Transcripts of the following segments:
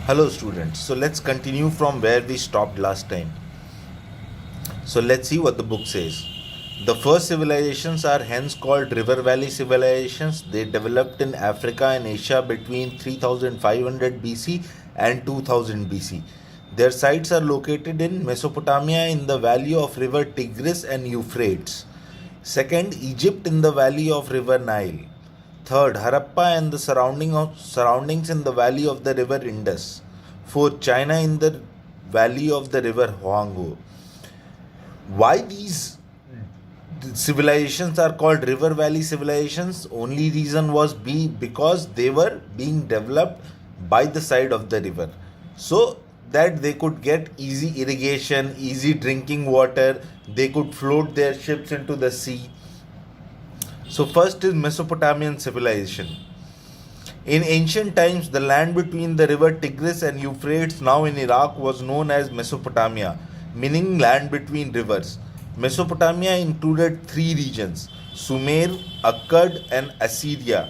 Hello students, so let's continue from where we stopped last time. So let's see what the book says. The first civilizations are hence called river valley civilizations. They developed in Africa and Asia between 3500 BC and 2000 BC. Their sites are located in Mesopotamia in the valley of river Tigris and Euphrates. Second, Egypt in the valley of river Nile. Third, Harappa and the surroundings in the valley of the river Indus. Fourth, China in the valley of the river Huanghe. Why these civilizations are called river valley civilizations? Only reason was because they were being developed by the side of the river, so that they could get easy irrigation, easy drinking water. They could float their ships into the sea. So first is Mesopotamian civilization. In ancient times, the land between the river Tigris and Euphrates, now in Iraq, was known as Mesopotamia, meaning land between rivers. Mesopotamia included three regions: Sumer, Akkad, and Assyria.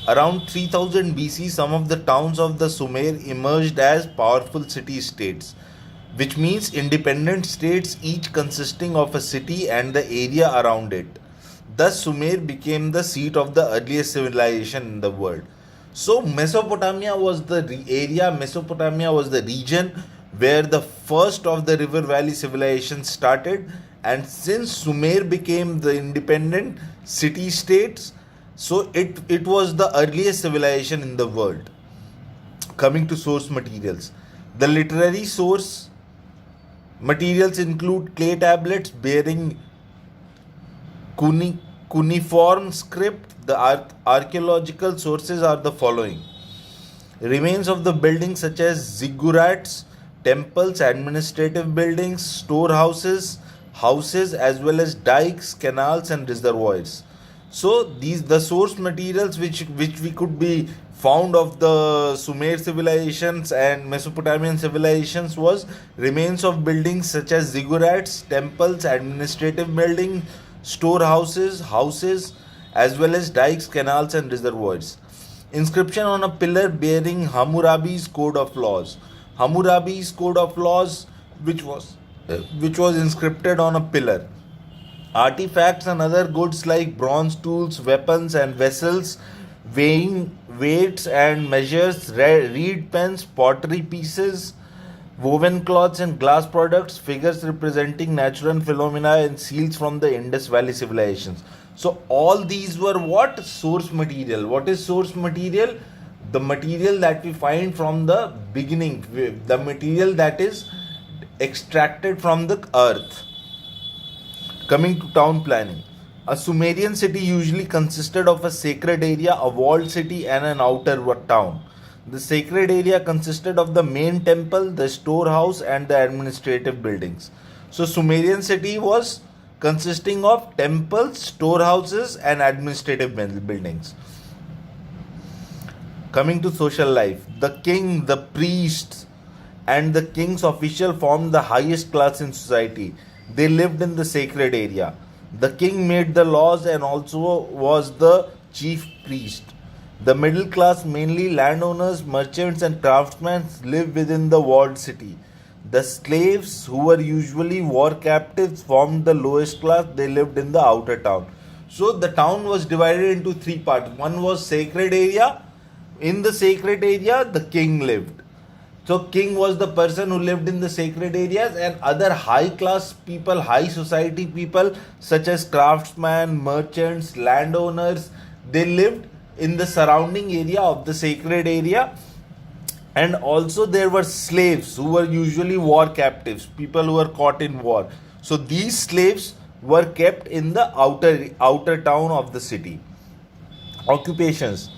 Around 3000 BC, some of the towns of the Sumer emerged as powerful city states, which means independent states, each consisting of a city and the area around it. Thus, Sumer became the seat of the earliest civilization in the world. So, Mesopotamia was the Mesopotamia was the region where the first of the river valley civilization started. And since Sumer became the independent city states, so it was the earliest civilization in the world. Coming to source materials, the literary source materials include clay tablets bearing cuneiform script. The archaeological sources are the following: remains of the buildings such as ziggurats, temples, administrative buildings, storehouses, houses, as well as dikes, canals, and reservoirs. So these the source materials which we could be found of the Sumer civilizations and Mesopotamian civilizations was remains of buildings such as ziggurats, temples, administrative buildings, storehouses, houses, as well as dikes, canals, and reservoirs. Inscription on a pillar bearing Hammurabi's Code of Laws. Hammurabi's Code of Laws, which was inscribed on a pillar. Artifacts and other goods like bronze tools, weapons, and vessels, weighing weights and measures, reed pens, pottery pieces, woven cloths and glass products, figures representing natural phenomena, and seals from the Indus Valley civilizations. So all these were what? Source material. What is source material? The material that we find from the beginning, the material that is extracted from the earth. Coming to town planning. A Sumerian city usually consisted of a sacred area, a walled city, and an outer town. The sacred area consisted of the main temple, the storehouse, and the administrative buildings. So Sumerian city was consisting of temples, storehouses, and administrative buildings. Coming to social life, the king, the priests, and the king's official formed the highest class in society. They lived in the sacred area. The king made the laws and also was the chief priest. The middle class, mainly landowners, merchants, and craftsmen, lived within the walled city. The slaves, who were usually war captives, formed the lowest class. They lived in the outer town. So the town was divided into three parts. One was sacred area. In the sacred area, the king lived. So king was the person who lived in the sacred areas, and other high class people, high society people such as craftsmen, merchants, landowners, they lived in the surrounding area of the sacred area. And also there were slaves who were usually war captives, people who were caught in war. So these slaves were kept in the outer town of the city. Occupations.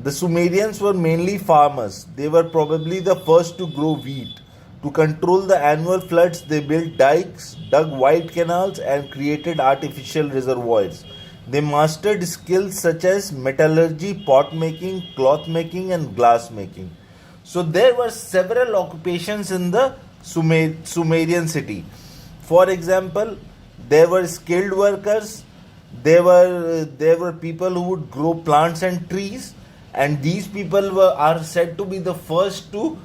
The Sumerians were mainly farmers. They were probably the first to grow wheat. To control the annual floods, they built dikes, dug wide canals, and created artificial reservoirs. They mastered skills such as metallurgy, pot making, cloth making, and glass making. So there were several occupations in the Sumerian city. For example, there were skilled workers. There were people who would grow plants and trees, and these people are said to be the first to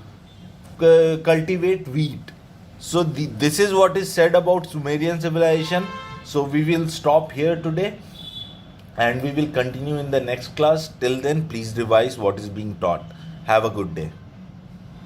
cultivate wheat. So this is what is said about Sumerian civilization. So we will stop here today and we will continue in the next class. Till then, please revise what is being taught. Have a good day.